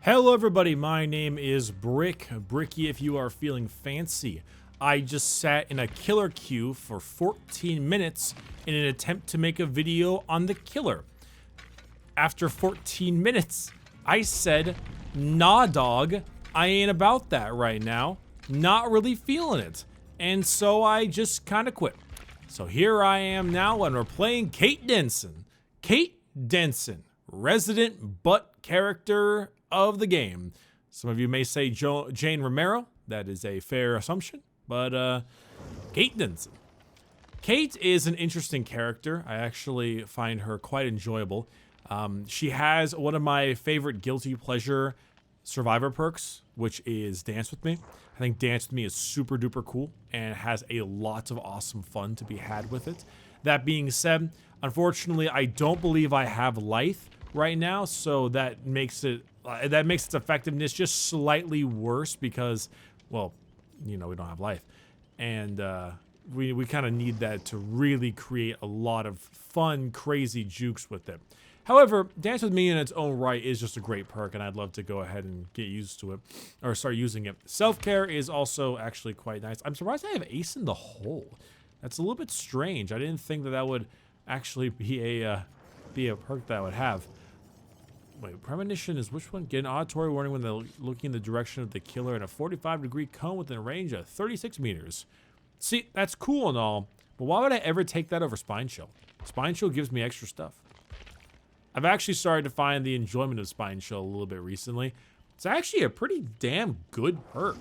Hello everybody, my name is Bricky if you are feeling fancy. I just sat in a killer queue for 14 minutes in an attempt to make a video on the killer. After 14 minutes, I said, nah dog, I ain't about that right now. Not really feeling it. And so I just kinda quit. So here I am now and we're playing Kate Denson. Kate Denson, resident butt character of the game. Some of you may say Jane Romero. That is a fair assumption, but Kate Denson. Kate is an interesting character. I actually find her quite enjoyable. She has one of my favorite guilty pleasure survivor perks, which is Dance With Me. I think Dance With Me is super duper cool and has a lot of awesome fun to be had with it. That being said, unfortunately, I don't believe I have Lithe right now, so that makes its effectiveness just slightly worse because, well, you know, we don't have Lithe, and we kind of need that to really create a lot of fun, crazy jukes with it. However, Dance With Me in its own right is just a great perk, and I'd love to go ahead and get used to it, or start using it. Self-care is also actually quite nice. I'm surprised I have Ace in the Hole. That's a little bit strange. I didn't think that would actually be a perk that I would have. Wait, premonition is which one? Get an auditory warning when they're looking in the direction of the killer in a 45-degree cone within a range of 36 meters. See, that's cool and all, but why would I ever take that over Spine Chill? Spine Chill gives me extra stuff. I've actually started to find the enjoyment of Spine Chill a little bit recently. It's actually a pretty damn good perk.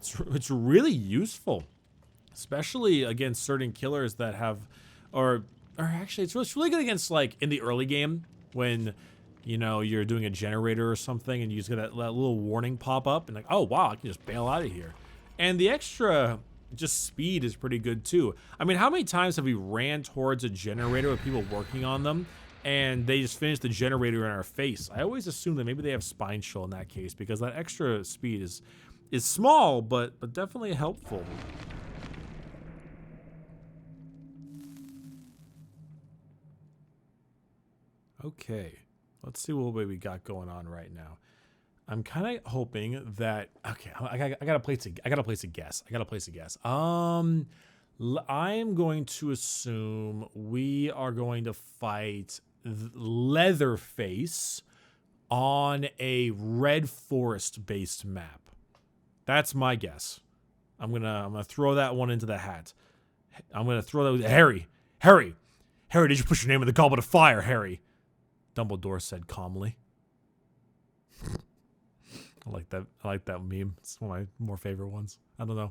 It's really useful, especially against certain killers that have, or actually it's really good against, like, in the early game when, you know, you're doing a generator or something and you just get that little warning pop up and like, oh wow, I can just bail out of here. And the extra just speed is pretty good too. I mean, how many times have we ran towards a generator with people working on them and they just finished the generator in our face? I always assume that maybe they have Spine Chill in that case because that extra speed is small, but definitely helpful. Okay. Let's see what we got going on right now. I'm kind of hoping that, okay, I gotta place a guess. I am going to assume we are going to fight Leatherface on a Red Forest based map. That's my guess. I'm gonna throw that one into the hat. I'm gonna throw that. Harry, did you put your name in the goblet of fire, Harry? Dumbledore said calmly. I like that meme. It's one of my more favorite ones. I don't know.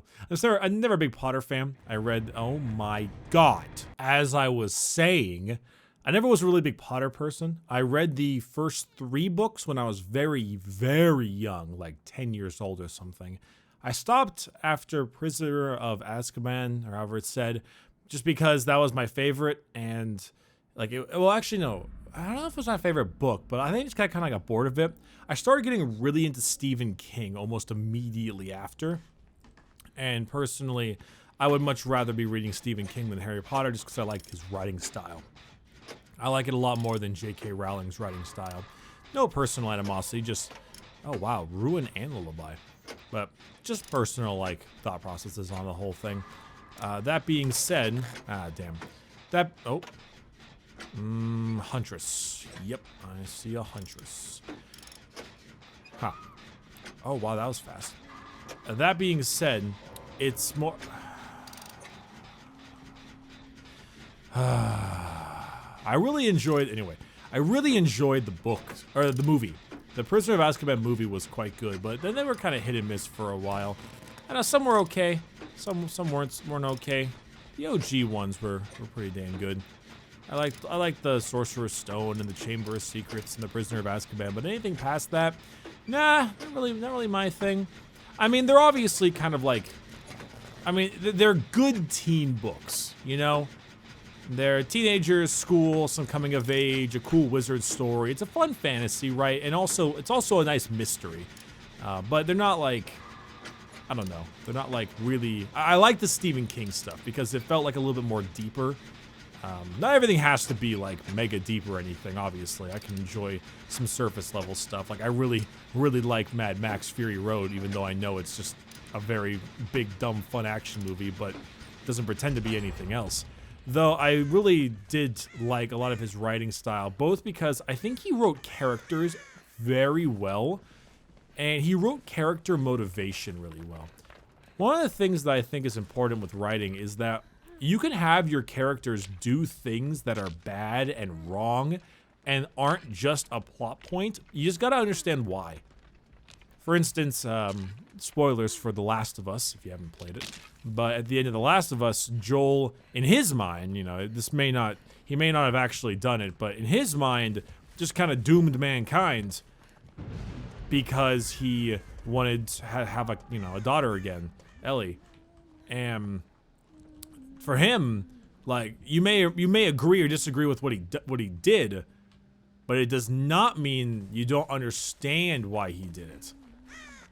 I'm never a big Potter fan. I read, oh my god. As I was saying, I never was a really big Potter person. I read the first 3 books when I was very, very young, like 10 years old or something. I stopped after Prisoner of Azkaban, or however it's said, just because that was my favorite, and like, well, actually, no. I don't know if it was my favorite book, but I think I just kind of got bored of it. I started getting really into Stephen King almost immediately after. And personally, I would much rather be reading Stephen King than Harry Potter just because I like his writing style. I like it a lot more than J.K. Rowling's writing style. No personal animosity, just, oh wow, Ruin and Lullaby. But just personal, like, thought processes on the whole thing. That being said, Huntress. Yep, I see a Huntress. Huh. Oh, wow, that was fast. That being said, it's more... I really enjoyed the book, or the movie. The Prisoner of Azkaban movie was quite good, but then they were kind of hit and miss for a while. I know some were okay, some weren't okay. The OG ones were pretty damn good. I like the Sorcerer's Stone and the Chamber of Secrets and the Prisoner of Azkaban, but anything past that, nah, not really my thing. I mean, they're obviously kind of like, I mean, they're good teen books, you know? They're teenagers, school, some coming of age, a cool wizard story. It's a fun fantasy, right? And also, it's also a nice mystery. But they're not like, I don't know. They're not like really, I like the Stephen King stuff because it felt like a little bit more deeper. Not everything has to be like mega deep or anything, obviously. I can enjoy some surface level stuff. Like I really like Mad Max Fury Road, even though I know it's just a very big, dumb, fun action movie, but doesn't pretend to be anything else. Though I really did like a lot of his writing style, both because I think he wrote characters very well, and he wrote character motivation really well. One of the things that I think is important with writing is that you can have your characters do things that are bad and wrong and aren't just a plot point. You just gotta understand why. For instance, spoilers for The Last of Us, if you haven't played it. But at the end of The Last of Us, Joel, in his mind, you know, he may not have actually done it, but in his mind, just kind of doomed mankind because he wanted to have a daughter again, Ellie. And for him, like, you may agree or disagree with what he did, but it does not mean you don't understand why he did it.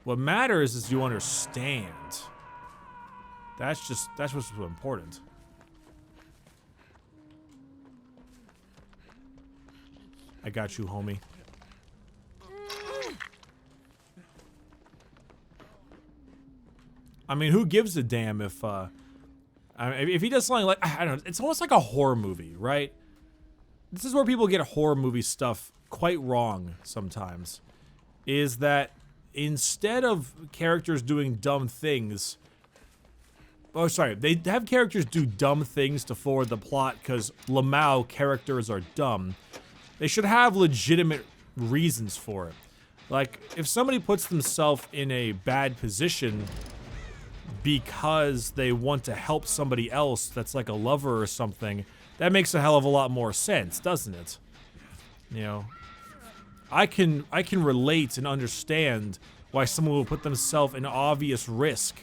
What matters is you understand. That's what's important. I got you, homie. I mean, who gives a damn if he does something like, I don't know, it's almost like a horror movie, right? This is where people get horror movie stuff quite wrong sometimes, is that instead of characters doing dumb things, oh, sorry, they have characters do dumb things to forward the plot because Lamau characters are dumb. They should have legitimate reasons for it. Like, if somebody puts themselves in a bad position because they want to help somebody else that's like a lover or something, that makes a hell of a lot more sense, doesn't it? You know, I can relate and understand why someone would put themselves in obvious risk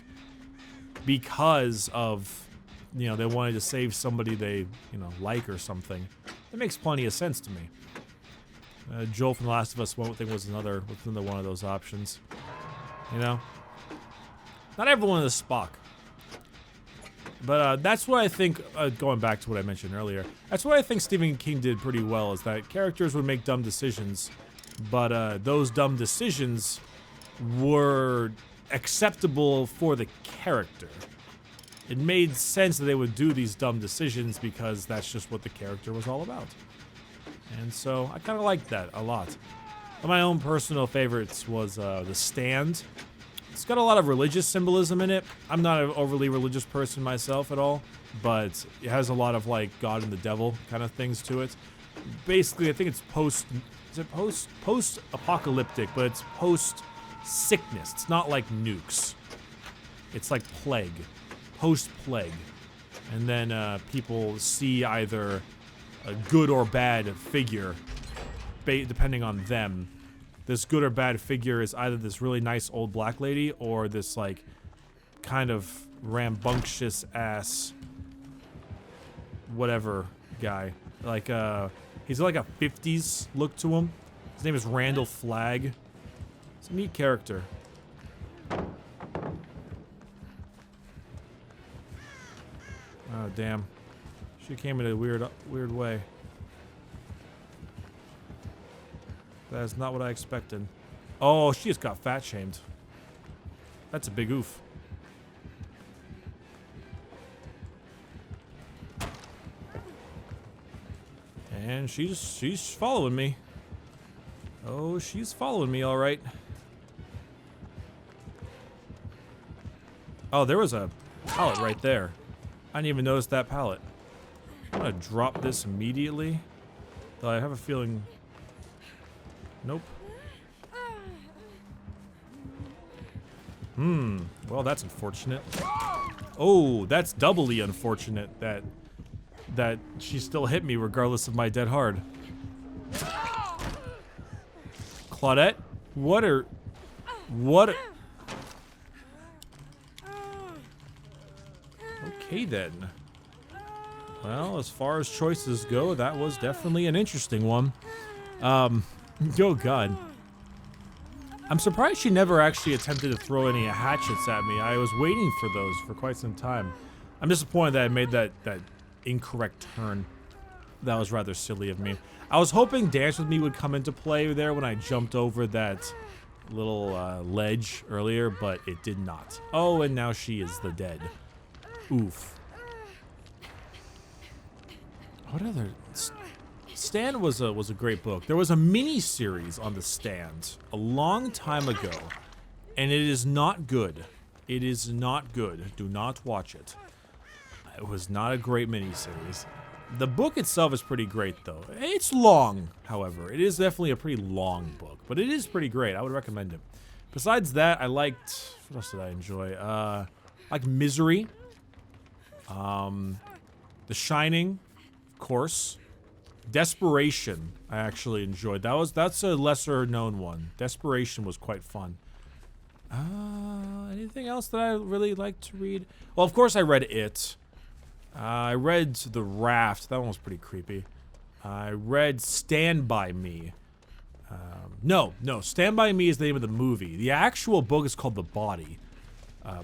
because of, you know, they wanted to save somebody they, like or something. That makes plenty of sense to me. Joel from The Last of Us won't think was another one of those options. You know? Not everyone is Spock. But that's what I think, going back to what I mentioned earlier, that's what I think Stephen King did pretty well, is that characters would make dumb decisions, but those dumb decisions were acceptable for the character. It made sense that they would do these dumb decisions because that's just what the character was all about. And so I kind of liked that a lot. One of my own personal favorites was The Stand. It's got a lot of religious symbolism in it. I'm not an overly religious person myself at all, but it has a lot of like God and the devil kind of things to it. Basically, I think it's post-apocalyptic, but it's post-sickness. It's not like nukes. It's like plague, post-plague. And then people see either a good or bad figure, depending on them. This good or bad figure is either this really nice old black lady or this like kind of rambunctious ass whatever guy. Like he's like a 50s look to him. His name is Randall Flagg. It's a neat character. Oh damn. She came in a weird way. That is not what I expected. Oh, she just got fat shamed. That's a big oof. And she's following me. Oh, she's following me, all right. Oh, there was a pallet right there. I didn't even notice that pallet. I'm gonna drop this immediately. Though I have a feeling... Nope. Well, that's unfortunate. Oh, that's doubly unfortunate that she still hit me regardless of my dead hard. Claudette? Okay then. Well, as far as choices go, that was definitely an interesting one. Oh god. I'm surprised she never actually attempted to throw any hatchets at me. I was waiting for those for quite some time. I'm disappointed that I made that incorrect turn. That was rather silly of me. I was hoping Dance With Me would come into play there when I jumped over that little ledge earlier, but it did not. Oh, and now she is the dead. Oof. What other... Stand was a great book. There was a mini-series on The Stand a long time ago, and it is not good. It is not good. Do not watch it. It was not a great mini-series. The book itself is pretty great, though. It's long, however. It is definitely a pretty long book, but it is pretty great. I would recommend it. Besides that, I liked... What else did I enjoy? Like Misery. The Shining, of course. Desperation, I actually enjoyed. That's a lesser known one. Desperation was quite fun. Anything else that I really liked to read? Well, of course I read It. I read The Raft. That one was pretty creepy. I read Stand By Me. No, Stand By Me is the name of the movie. The actual book is called The Body.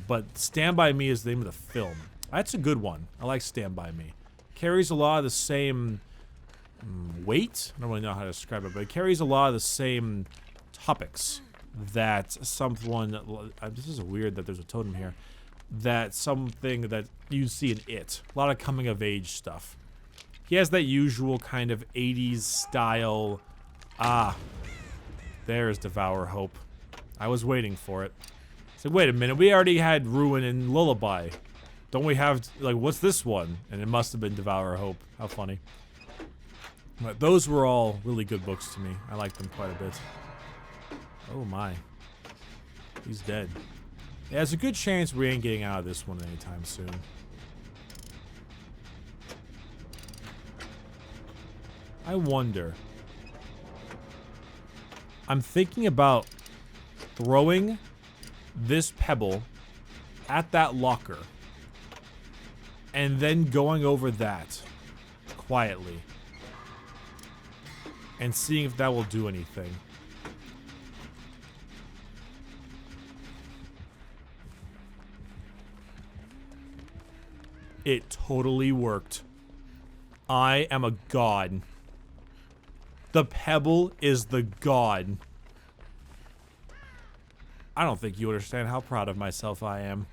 But Stand By Me is the name of the film. That's a good one. I like Stand By Me. Carries a lot of the same... weight? I don't really know how to describe it, but it carries a lot of the same topics that someone... this is weird that there's a totem here. That something that you see in It. A lot of coming-of-age stuff. He has that usual kind of 80s style... there's Devour Hope. I was waiting for it. So wait a minute, we already had Ruin and Lullaby. Don't we have... like, what's this one? And it must have been Devour Hope. How funny. But those were all really good books to me. I liked them quite a bit. Oh my. He's dead. Yeah, there's a good chance we ain't getting out of this one anytime soon. I wonder. I'm thinking about throwing this pebble at that locker and then going over that quietly and seeing if that will do anything. It totally worked. I am a god. The pebble is the god. I don't think you understand how proud of myself I am.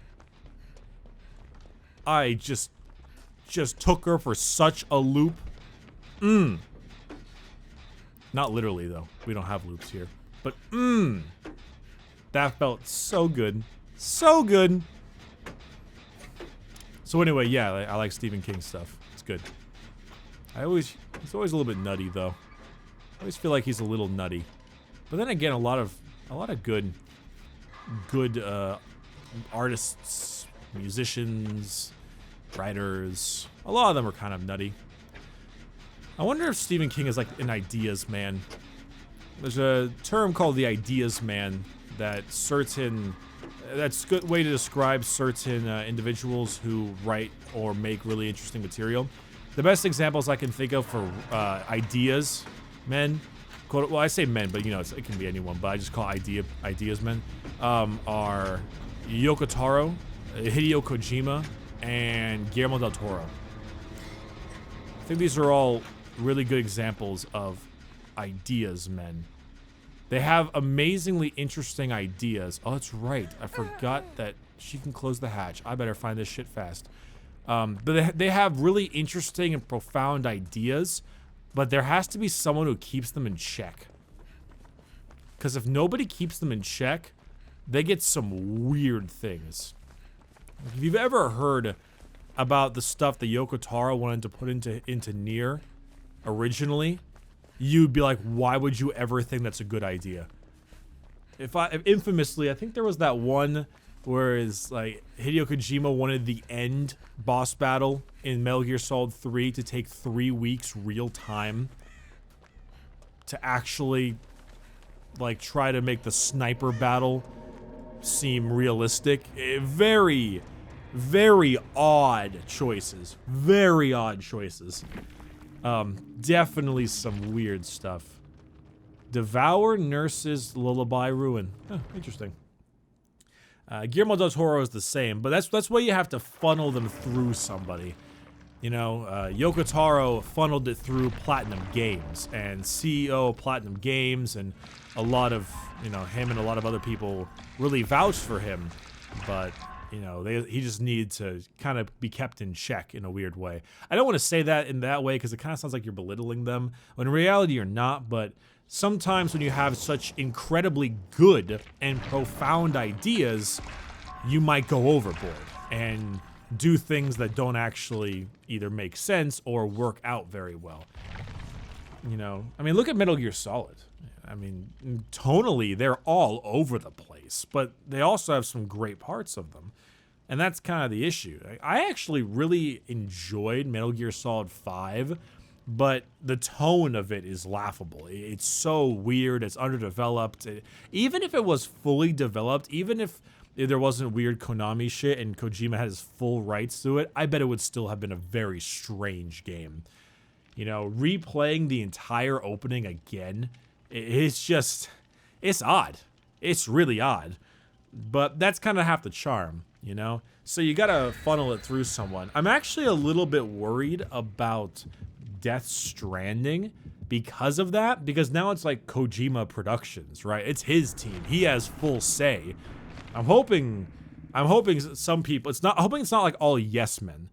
I just took her for such a loop. Not literally, though. We don't have loops here. But, that felt so good. So good. So anyway, yeah, I like Stephen King stuff. It's good. He's always a little bit nutty, though. I always feel like he's a little nutty. But then again, a lot of good artists, musicians, writers, a lot of them are kind of nutty. I wonder if Stephen King is like an ideas man. There's a term called the ideas man that's a good way to describe certain individuals who write or make really interesting material. The best examples I can think of for ideas men, well, I say men, but you know, it can be anyone, but I just call ideas men, are Yoko Taro, Hideo Kojima, and Guillermo del Toro. I think these are all really good examples of ideas men. They have amazingly interesting ideas. Oh, that's right. I forgot that she can close the hatch. I better find this shit fast. But they have really interesting and profound ideas, but there has to be someone who keeps them in check. Because if nobody keeps them in check, they get some weird things. If you've ever heard about the stuff that Yoko Taro wanted to put into Nier originally, you'd be like, why would you ever think that's a good idea? Infamously, I think there was that one where it's like Hideo Kojima wanted the end boss battle in Metal Gear Solid 3 to take 3 weeks real time to actually like try to make the sniper battle seem realistic. Very, very odd choices. Very odd choices. Definitely some weird stuff. Devour, Nurses, Lullaby, Ruin. Oh, interesting. Guillermo del Toro is the same, but that's why you have to funnel them through somebody. You know, Yoko Taro funneled it through Platinum Games, and CEO of Platinum Games and a lot of, you know, him and a lot of other people really vouched for him, but, you know, he just needed to kind of be kept in check in a weird way. I don't want to say that in that way because it kind of sounds like you're belittling them, when in reality you're not, but sometimes when you have such incredibly good and profound ideas, you might go overboard and do things that don't actually either make sense or work out very well. You know, I mean, look at Metal Gear Solid. I mean, tonally, they're all over the place, but they also have some great parts of them. And that's kind of the issue. I actually really enjoyed Metal Gear Solid 5, but the tone of it is laughable. It's so weird. It's underdeveloped. Even if it was fully developed, even if there wasn't weird Konami shit and Kojima had his full rights to it, I bet it would still have been a very strange game. You know, replaying the entire opening again, it's odd. It's really odd. But that's kind of half the charm, you know? So you gotta funnel it through someone. I'm actually a little bit worried about Death Stranding because of that, because now it's like Kojima Productions, right? It's his team. He has full say. I'm hoping some people, I'm hoping it's not like all yes men.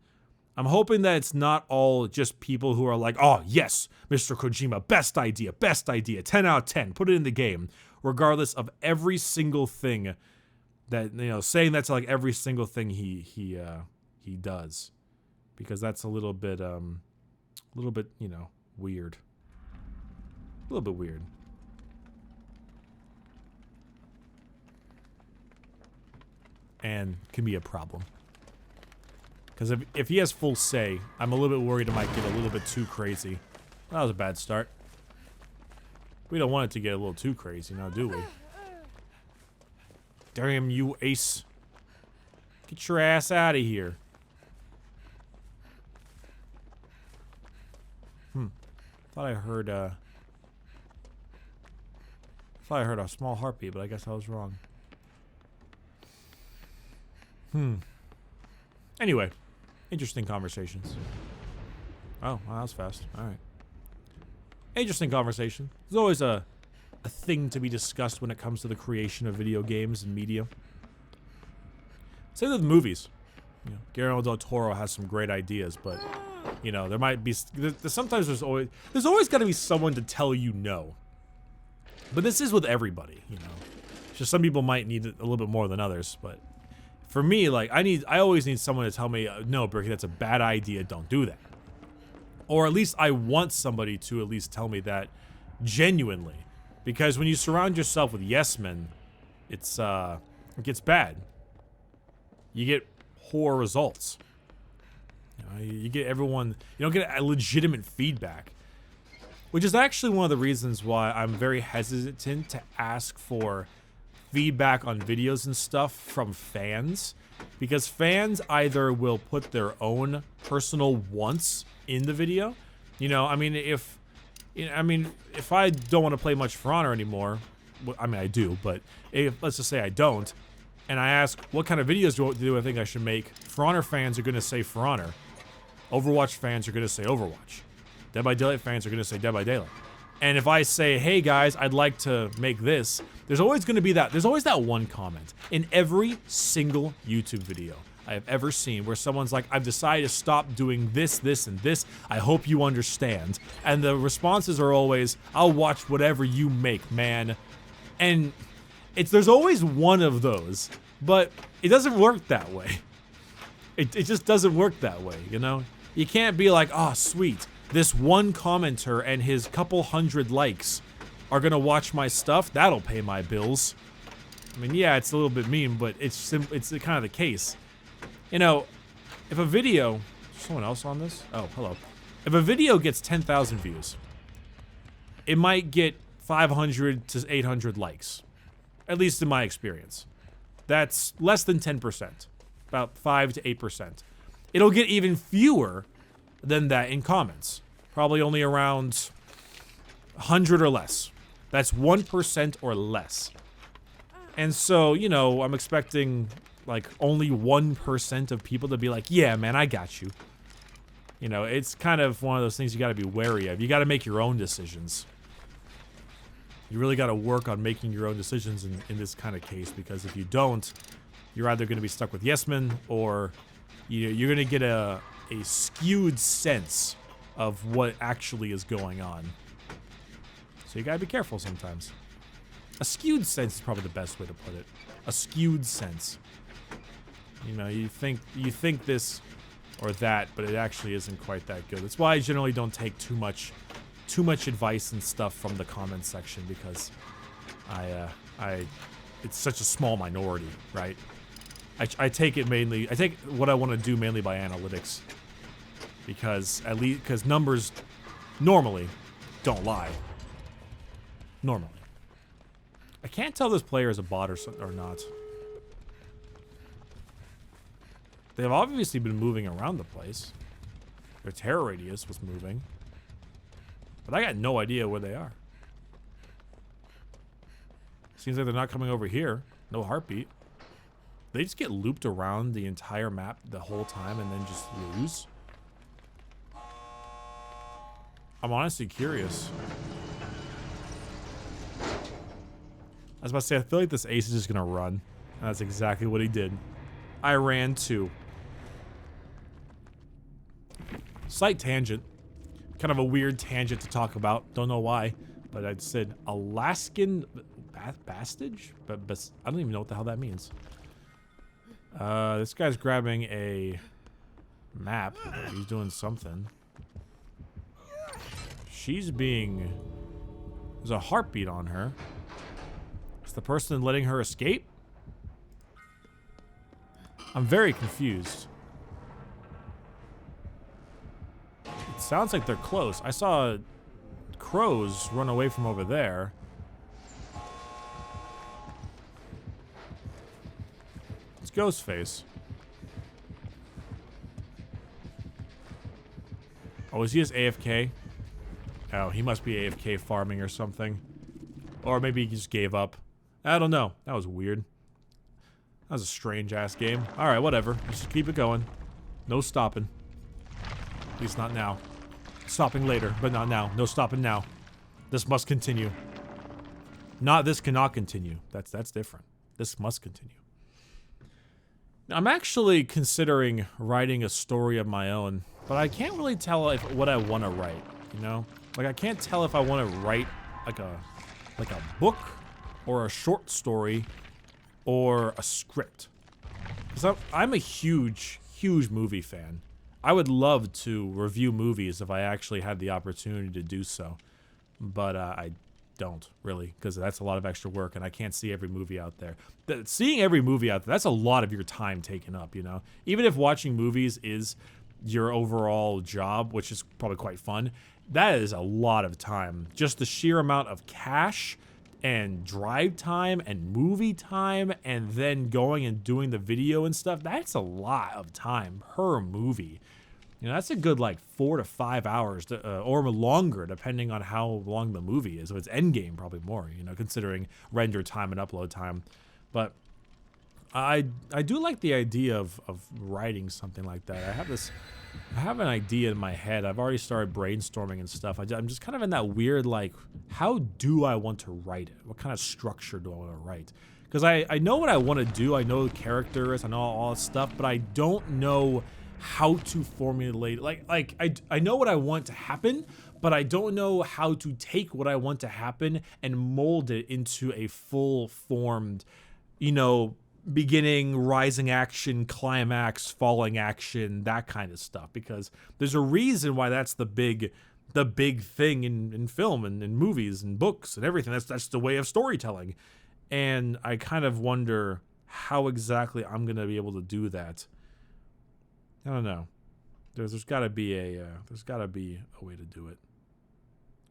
I'm hoping that it's not all just people who are like, oh yes, Mr. Kojima, best idea, 10 out of 10, put it in the game, regardless of every single thing that, you know, saying that's like every single thing he does, because that's a little bit, you know, weird, a little bit weird. And can be a problem. Because if he has full say, I'm a little bit worried it might get a little bit too crazy. That was a bad start. We don't want it to get a little too crazy now, do we? Damn you, Ace. Get your ass out of here. Thought I heard a small heartbeat, but I guess I was wrong. Anyway, interesting conversations. Oh, well, that was fast. All right. Interesting conversation. There's always a thing to be discussed when it comes to the creation of video games and media. Same with movies. You know, Guillermo del Toro has some great ideas, but you know, there might be sometimes there's always got to be someone to tell you no. But this is with everybody, you know. Just some people might need it a little bit more than others, but for me, like, I always need someone to tell me, no, Bricky, that's a bad idea, don't do that. Or at least I want somebody to at least tell me that genuinely. Because when you surround yourself with yes men, it gets bad. You get poor results. You know, you get everyone, you don't get a legitimate feedback. Which is actually one of the reasons why I'm very hesitant to ask for feedback on videos and stuff from fans, because fans either will put their own personal wants in the video. You know, I mean, if I don't want to play much For Honor anymore, I mean I do, but let's just say I don't, and I ask what kind of videos do I think I should make, For Honor fans are going to say For Honor, Overwatch fans are going to say Overwatch, Dead by Daylight fans are going to say Dead by Daylight. And if I say, hey guys, I'd like to make this, there's always that one comment in every single YouTube video I have ever seen where someone's like, I've decided to stop doing this, this, and this. I hope you understand. And the responses are always, I'll watch whatever you make, man. And there's always one of those, but it doesn't work that way. It just doesn't work that way, you know? You can't be like, oh, sweet. This one commenter and his couple hundred likes are gonna watch my stuff. That'll pay my bills. I mean, yeah, it's a little bit mean, but it's kind of the case. You know, if a video, someone else on this? Oh, hello. If a video gets 10,000 views, it might get 500 to 800 likes, at least in my experience. That's less than 10%, about 5 to 8%. It'll get even fewer than that in comments. Probably only around 100 or less. That's 1% or less. And so, you know, I'm expecting like only 1% of people to be like, yeah, man, I got you. You know, it's kind of one of those things you got to be wary of. You got to make your own decisions. You really got to work on making your own decisions in this kind of case, because if you don't, you're either going to be stuck with yes men, or you're going to get a skewed sense of what actually is going on. So you got to be careful sometimes. A skewed sense is probably the best way to put it. A skewed sense. You know, you think this or that, but it actually isn't quite that good. That's why I generally don't take too much advice and stuff from the comment section, because it's such a small minority, right? I take what I want to do mainly by analytics, because numbers normally don't lie. Normally. I can't tell this player is a bot or not. They've obviously been moving around the place. Their terror radius was moving. But I got no idea where they are. Seems like they're not coming over here. No heartbeat. They just get looped around the entire map the whole time and then just lose. I'm honestly curious. I was about to say, I feel like this ace is just gonna run. And that's exactly what he did. I ran too. Slight tangent. Kind of a weird tangent to talk about. Don't know why. But I said Alaskan bastage? But I don't even know what the hell that means. This guy's grabbing a map. He's doing something. There's a heartbeat on her. Is the person letting her escape? I'm very confused. It sounds like they're close. I saw crows run away from over there. It's Ghostface. Oh, is he just AFK? Oh, he must be AFK farming or something. Or maybe he just gave up. I don't know. That was weird. That was a strange-ass game. Alright, whatever. Let's just keep it going. No stopping. At least not now. Stopping later, but not now. No stopping now. This must continue. This cannot continue. That's different. This must continue. I'm actually considering writing a story of my own, but I can't really tell what I want to write, you know? Like, I can't tell if I want to write like a book or a short story or a script. Because I'm a huge movie fan. I would love to review movies if I actually had the opportunity to do so. But I don't, really, because that's a lot of extra work, and I can't see every movie out there. Seeing every movie out there, that's a lot of your time taken up, you know? Even if watching movies is your overall job, which is probably quite fun, that is a lot of time. Just the sheer amount of cash and drive time and movie time and then going and doing the video and stuff, that's a lot of time per movie. You know, that's a good like 4 to 5 hours or longer, depending on how long the movie is. So it's endgame, probably more, you know, considering render time and upload time. But I do like the idea of writing something like that. I have an idea in my head. I've already started brainstorming and stuff. I'm just kind of in that weird, like, how do I want to write it? What kind of structure do I want to write? Because I know what I want to do. I know the characters. I know all this stuff, but I don't know how to formulate. I know what I want to happen, but I don't know how to take what I want to happen and mold it into a full-formed, you know, beginning, rising action, climax, falling action, that kind of stuff. Because there's a reason why that's the big thing in film and in movies and books and everything. That's the way of storytelling. And I kind of wonder how exactly I'm gonna be able to do that. I don't know. There's got to be a way to do it.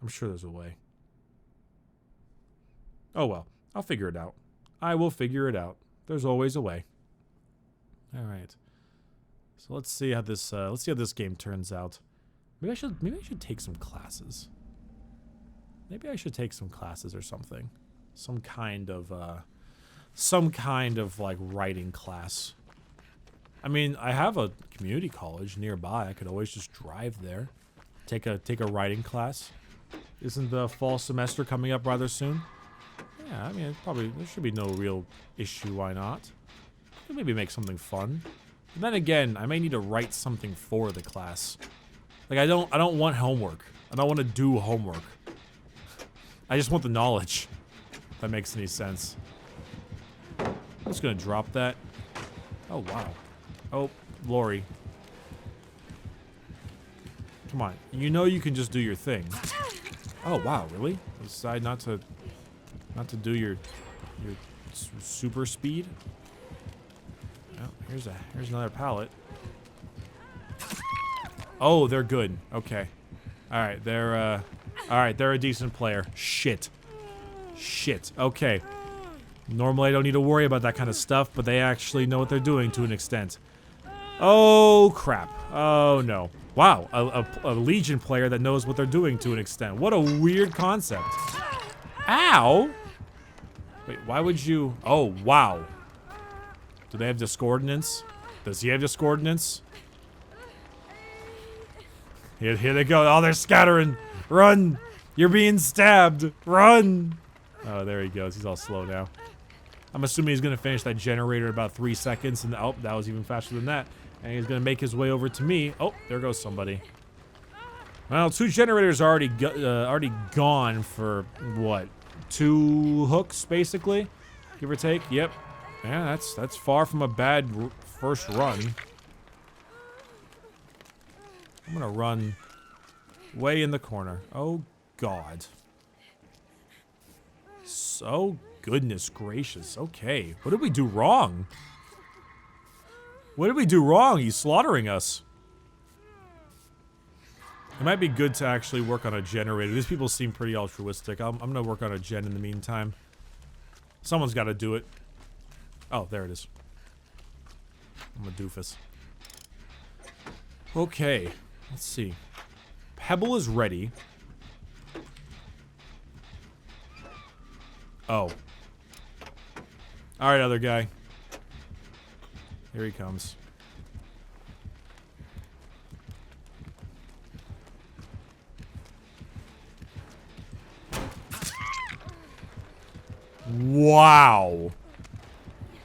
I'm sure there's a way. Oh well, I'll figure it out. I will figure it out. There's always a way. All right. So let's see how this game turns out. Maybe I should take some classes. Maybe I should take some classes or something. Some kind of like writing class. I mean, I have a community college nearby. I could always just drive there. Take a writing class. Isn't the fall semester coming up rather soon? Yeah, I mean, there should be no real issue. Why not? Could maybe make something fun. And then again, I may need to write something for the class. Like I don't want homework. I don't want to do homework. I just want the knowledge. If that makes any sense. I'm just gonna drop that. Oh wow. Oh, Lori. Come on. You know you can just do your thing. Oh wow, really? Decide not to do your super speed. Oh, here's another pallet. Oh, they're good. Okay. All right, they're a decent player. Shit. Okay. Normally I don't need to worry about that kind of stuff, but they actually know what they're doing to an extent. Oh crap. Oh no. Wow, a Legion player that knows what they're doing to an extent. What a weird concept. Ow! Wait, why would you... Oh, wow. Do they have discordance? Does he have discordance? Here they go. Oh, they're scattering. Run! You're being stabbed. Run! Oh, there he goes. He's all slow now. I'm assuming he's going to finish that generator in about 3 seconds. And oh, that was even faster than that. And he's going to make his way over to me. Oh, there goes somebody. Well, 2 generators are already gone for, what, 2 hooks, basically? Give or take? Yep. Yeah, that's far from a bad first run. I'm going to run way in the corner. Oh, God. So, goodness gracious. Okay. What did we do wrong? What did we do wrong? He's slaughtering us. It might be good to actually work on a generator. These people seem pretty altruistic. I'm gonna work on a gen in the meantime. Someone's gotta do it. Oh, there it is. I'm a doofus. Okay. Let's see. Pebble is ready. Oh. Alright, other guy. Here he comes. Wow.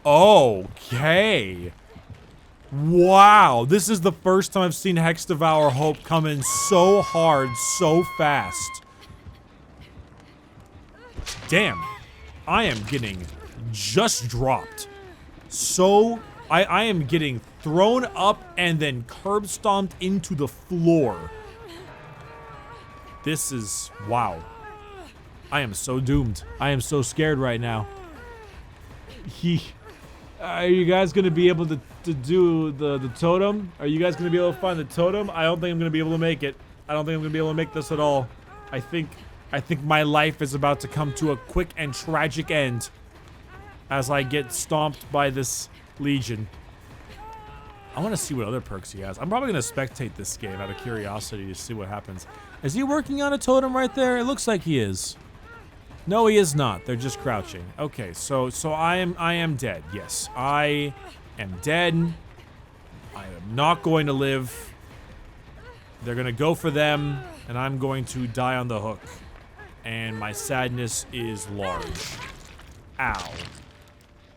Okay. Wow. This is the first time I've seen Hex Devour Hope come in so hard, so fast. Damn. I am getting just dropped. So... I am getting thrown up and then curb stomped into the floor. This is... Wow. I am so doomed. I am so scared right now. Are you guys going to be able to do the totem? Are you guys going to be able to find the totem? I don't think I'm going to be able to make it. I don't think I'm going to be able to make this at all. I think my life is about to come to a quick and tragic end as I get stomped by this Legion. I want to see what other perks he has. I'm probably going to spectate this game out of curiosity to see what happens. Is he working on a totem right there? It looks like he is. No, he is not. They're just crouching. Okay, so I am dead. Yes, I am dead. I am not going to live. They're going to go for them, and I'm going to die on the hook. And my sadness is large. Ow.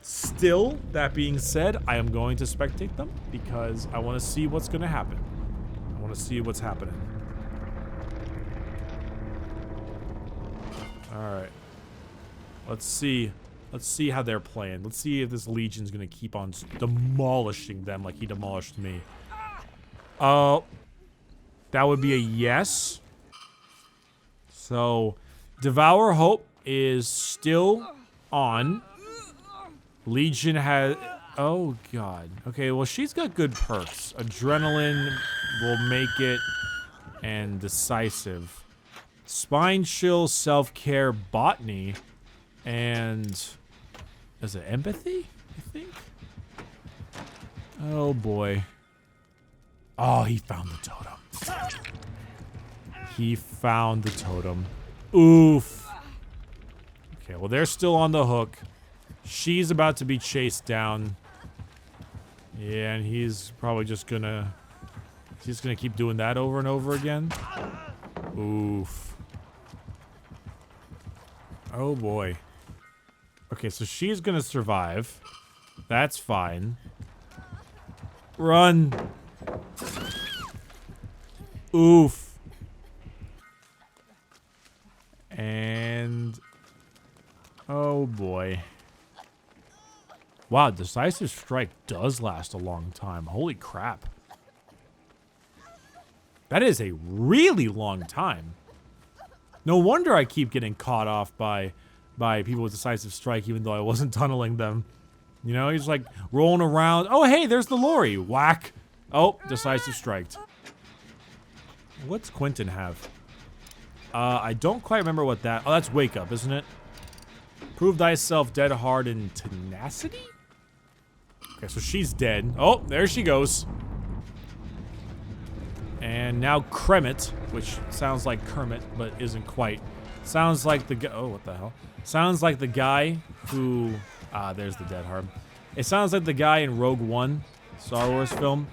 Still, that being said, I am going to spectate them because I want to see what's going to happen. I want to see what's happening. Alright. Let's see how they're playing. Let's see if this Legion's going to keep on demolishing them like he demolished me. That would be a yes. So, Devour Hope is still on. Legion has... Oh, God. Okay, well, she's got good perks. Adrenaline will make it, and Decisive. Spine Chill, Self-Care, Botany, and... Is it Empathy, I think? Oh, boy. Oh, he found the totem. He found the totem. Oof. Okay, well, they're still on the hook. She's about to be chased down. Yeah, and he's probably just gonna keep doing that over and over again. Oof. Oh boy. Okay, so she's gonna survive. That's fine. Run. Oof. And oh boy. Wow, decisive strike does last a long time. Holy crap. That is a really long time. No wonder I keep getting caught off by people with decisive strike, even though I wasn't tunneling them. You know, he's like rolling around. Oh, hey, there's the lorry. Whack. Oh, decisive striked. What's Quentin have? I don't quite remember what that... Oh, that's wake up, isn't it? Prove thyself dead hard in tenacity? Okay, so she's dead. Oh, there she goes. And now Kremet, which sounds like Kermit, but isn't quite. Sounds like the guy... Oh, what the hell? Sounds like the guy who... there's the dead hard. It sounds like the guy in Rogue One, Star Wars film.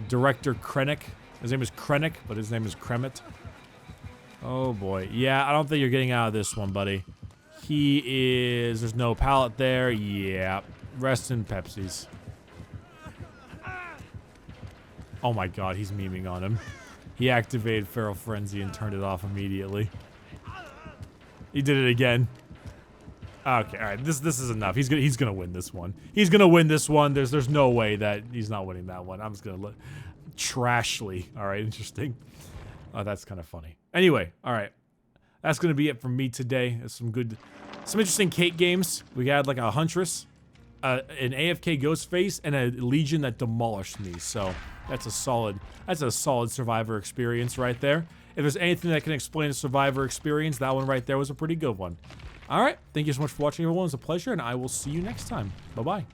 Director Krennic. His name is Krennic, but his name is Kremet. Oh, boy. Yeah, I don't think you're getting out of this one, buddy. He is... There's no pallet there. Yeah. Rest in Pepsis. Oh my god, he's memeing on him. He activated Feral Frenzy and turned it off immediately. He did it again. Okay, alright, this is enough. He's gonna win this one. He's gonna win this one. There's no way that he's not winning that one. I'm just gonna look trashly. Alright, interesting. Oh, that's kind of funny. Anyway, alright. That's gonna be it from me today. There's some interesting Kate games. We had like a Huntress, an AFK Ghostface, and a Legion that demolished me, so that's a solid Survivor experience right there. If there's anything that can explain a Survivor experience, that one right there was a pretty good one. Alright, thank you so much for watching, everyone. It was a pleasure, and I will see you next time. Bye-bye.